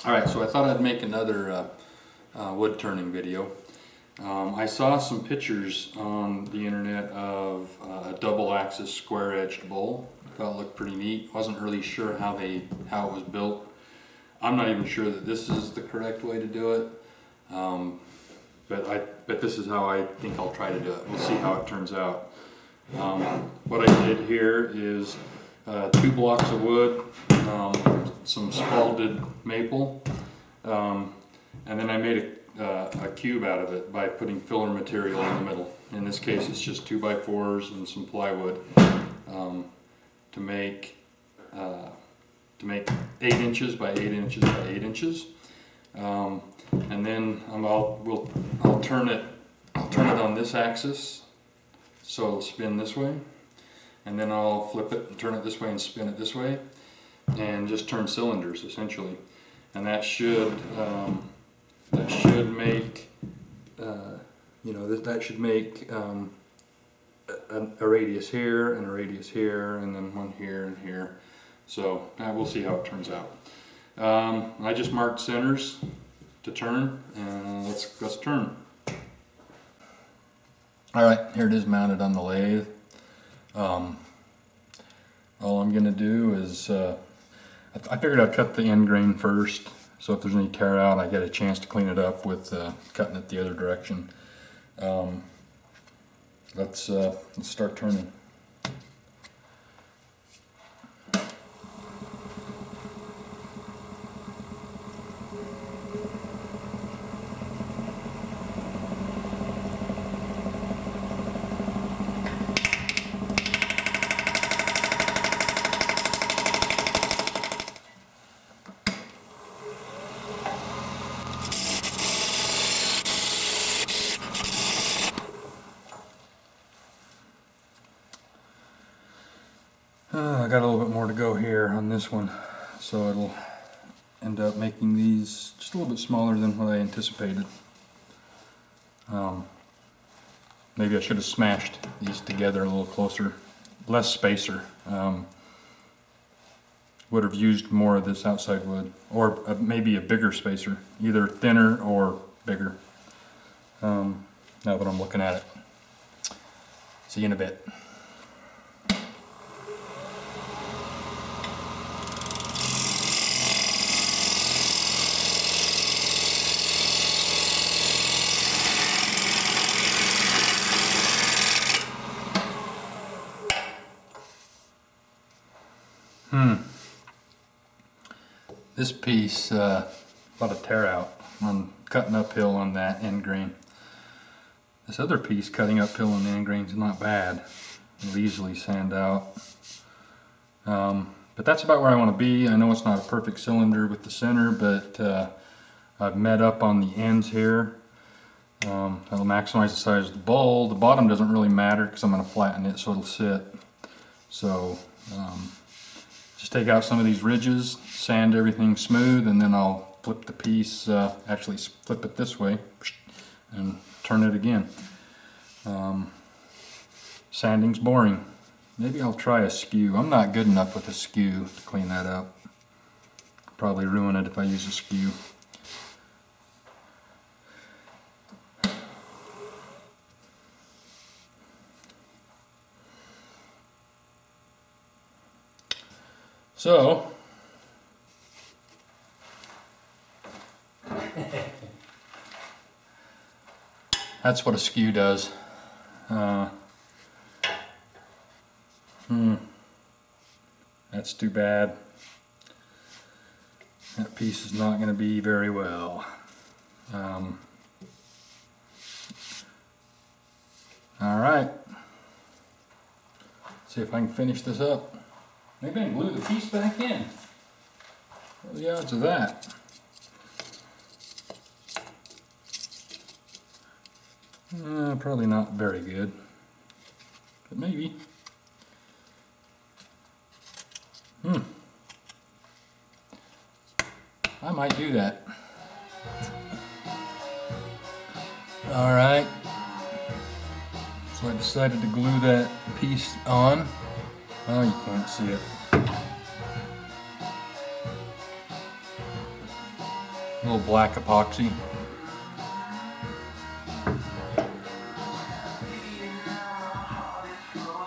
Alright, so I thought I'd make another wood turning video. I saw some pictures on the internet of a double axis square edged bowl. I thought it looked pretty neat. Wasn't really sure how it was built. I'm not even sure that this is the correct way to do it, but this is how I think I'll try to do it. We'll see how it turns out. What I did here is 2 blocks of wood, some spalted maple, and then I made a cube out of it by putting filler material in the middle. In this case it's just 2x4s and some plywood to make 8 inches by 8 inches by 8 inches. And then I'll turn it on this axis so it'll spin this way, and then I'll flip it and turn it this way and spin it this way, and just turn cylinders essentially. And that should make that should make a radius here and a radius here, and then one here and here. So we'll see how it turns out. I just marked centers to turn, and let's turn. Alright, here it is mounted on the lathe. All I'm going to do is, I figured I'd cut the end grain first, so if there's any tear out I get a chance to clean it up with cutting it the other direction. Let's start turning. I got a little bit more to go here on this one, so it'll end up making these just a little bit smaller than what I anticipated. Maybe I should have smashed these together a little closer, less spacer. Would have used more of this outside wood, or maybe a bigger spacer, either thinner or bigger. Now that I'm looking at it. See you in a bit. This piece, about a tear out on cutting uphill on that end grain. This other piece cutting uphill on the end grain is not bad. It'll easily sand out. But that's about where I want to be. I know it's not a perfect cylinder with the center, but I've met up on the ends here. That'll maximize the size of the bowl. The bottom doesn't really matter because I'm going to flatten it so it'll sit. So just take out some of these ridges, sand everything smooth, and then I'll flip the piece, actually flip it this way and turn it again. Sanding's boring. Maybe I'll try a skew. I'm not good enough with a skew to clean that up. Probably ruin it if I use a skew. So, that's what a skew does. That's too bad. That piece is not going to be very well. Alright. See if I can finish this up. Maybe I can glue the piece back in. What are the odds of that? Probably not very good, but maybe. I might do that. Alright. So I decided to glue that piece on. Oh, you can't see it. A little black epoxy.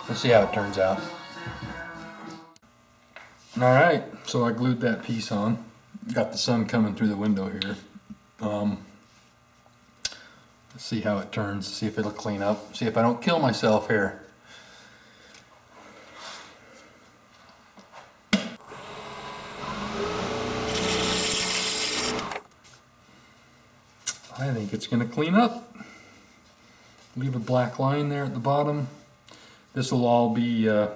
Let's see how it turns out. Alright, so I glued that piece on. Got the sun coming through the window here. Let's see how it turns, see if it'll clean up, see if I don't kill myself here. I think it's going to clean up. Leave a black line there at the bottom. This will all be the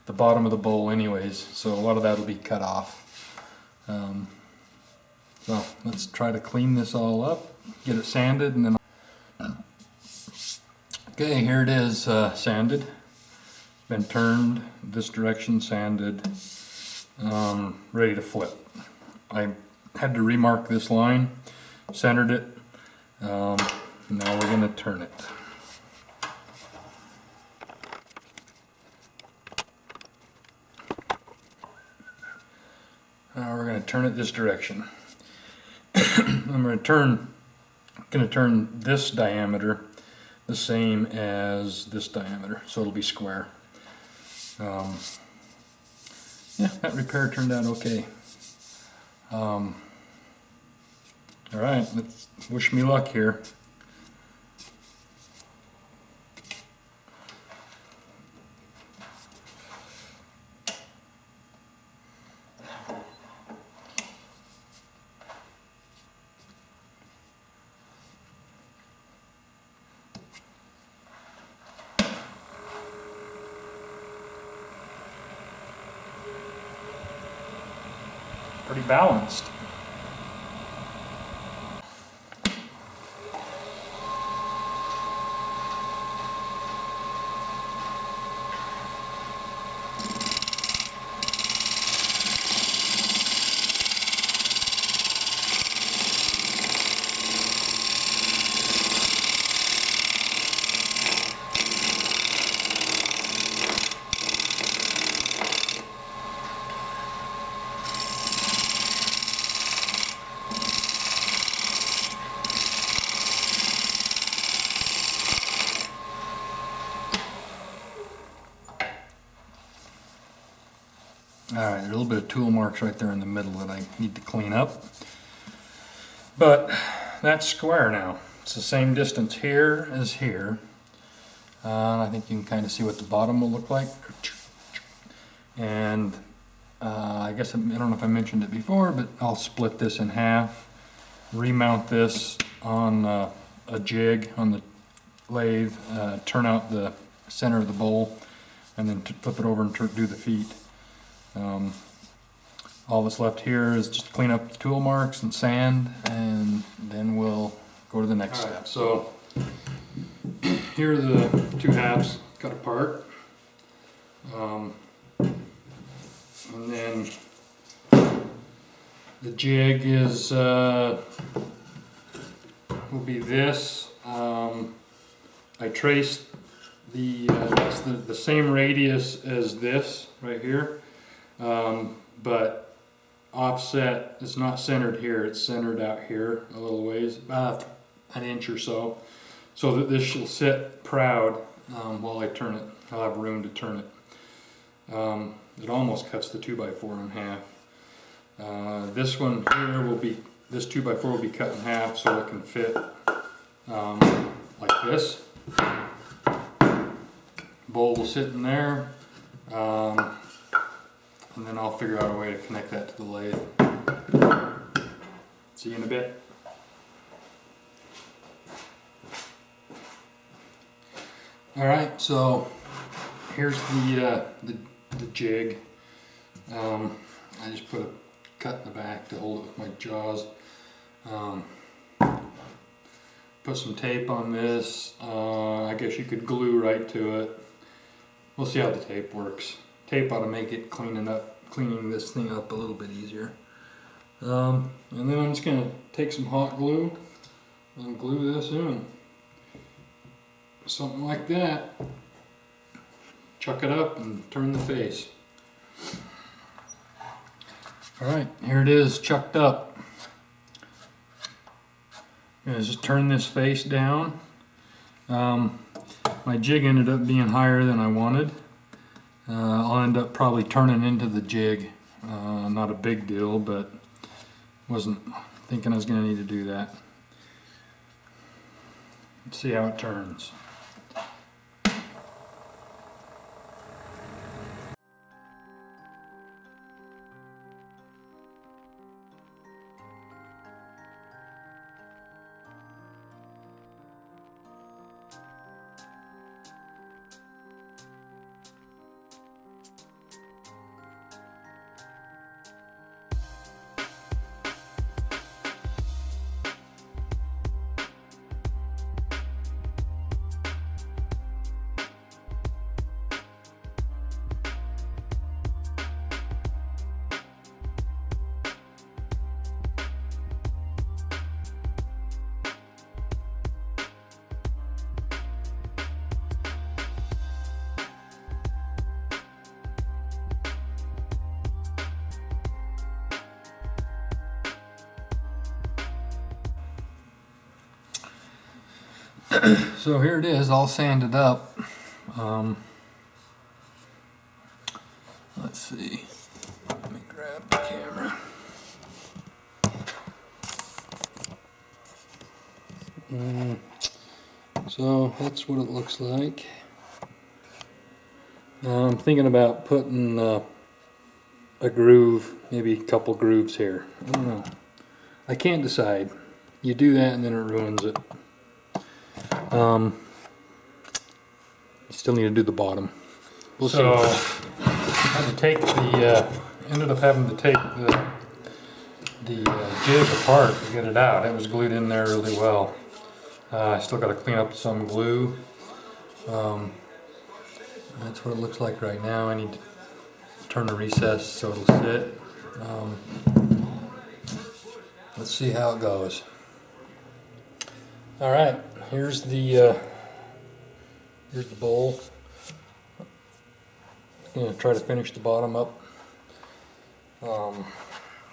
bottom of the bowl anyways, so a lot of that will be cut off. So let's try to clean this all up, get it sanded, and then... Okay, here it is, sanded. Been turned this direction, sanded, ready to flip. I had to remark this line, centered it. Now we're going to turn it. Now we're going to turn it this direction. I'm going to turn this diameter the same as this diameter, so it'll be square. Yeah, that repair turned out okay. All right, let's wish me luck here. Pretty balanced. Alright, there's a little bit of tool marks right there in the middle that I need to clean up. But that's square now. It's the same distance here as here. I think you can kind of see what the bottom will look like. And I guess I don't know if I mentioned it before, but I'll split this in half, remount this on a jig on the lathe, turn out the center of the bowl, and then flip it over and do the feet. All that's left here is just clean up the tool marks and sand, and then we'll go to the next step. So here are the two halves cut apart, and then the jig is will be this. I traced that's the same radius as this right here. But offset, it's not centered here, it's centered out here a little ways, about an inch or so, so that this shall sit proud while I turn it. I'll have room to turn it. It almost cuts the 2x4 in half. This one here will be, this 2x4 will be cut in half so it can fit like this. Bowl will sit in there. And then I'll figure out a way to connect that to the lathe. See you in a bit. Alright, so here's the jig. I just put a cut in the back to hold it with my jaws. Put some tape on this. I guess you could glue right to it. We'll see how the tape works. Tape ought to make it cleaning this thing up a little bit easier. And then I'm just going to take some hot glue and glue this in. Something like that. Chuck it up and turn the face. Alright, here it is chucked up. I'm gonna just turn this face down. My jig ended up being higher than I wanted. I'll end up probably turning into the jig. Not a big deal, but wasn't thinking I was going to need to do that. Let's see how it turns. So here it is, all sanded up. Let's see. Let me grab the camera. So that's what it looks like. I'm thinking about putting a groove, maybe a couple grooves here. I don't know. I can't decide. You do that and then it ruins it. You still need to do the bottom. We'll see. I had to take ended up having to take the jig apart to get it out. It was glued in there really well. I still got to clean up some glue. That's what it looks like right now. I need to turn the recess so it'll sit. Let's see how it goes. All right, here's the bowl. I'm gonna try to finish the bottom up.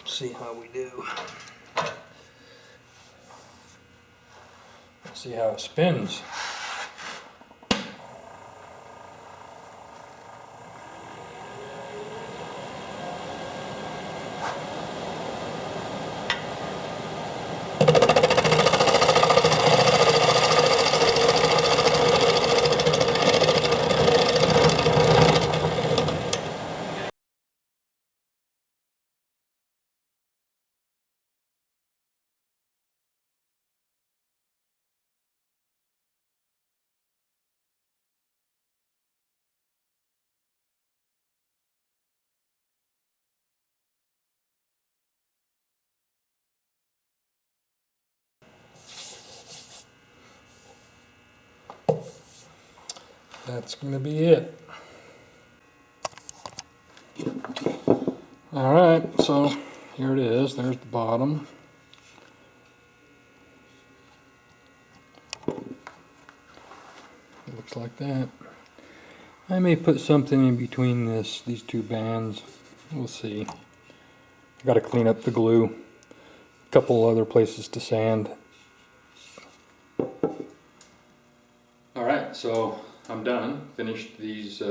See how we do. Let's see how it spins. That's going to be it. All right, so here it is. There's the bottom. It looks like that. I may put something in between these two bands. We'll see. I got to clean up the glue. A couple other places to sand. All right, so I'm done. Finished these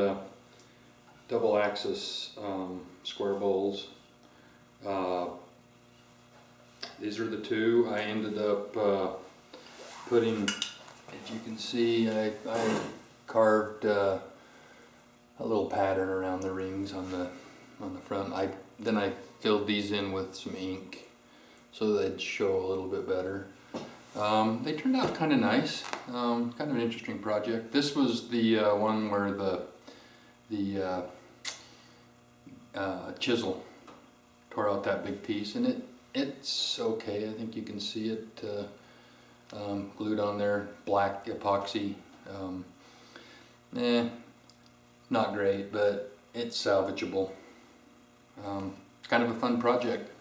double axis square bowls. These are the two. I ended up putting, if you can see, I carved a little pattern around the rings on the front. Then I filled these in with some ink so they'd show a little bit better. They turned out kind of nice. Kind of an interesting project. This was the one where the chisel tore out that big piece, and it's okay. I think you can see it glued on there, black epoxy. Not great, but it's salvageable. Kind of a fun project.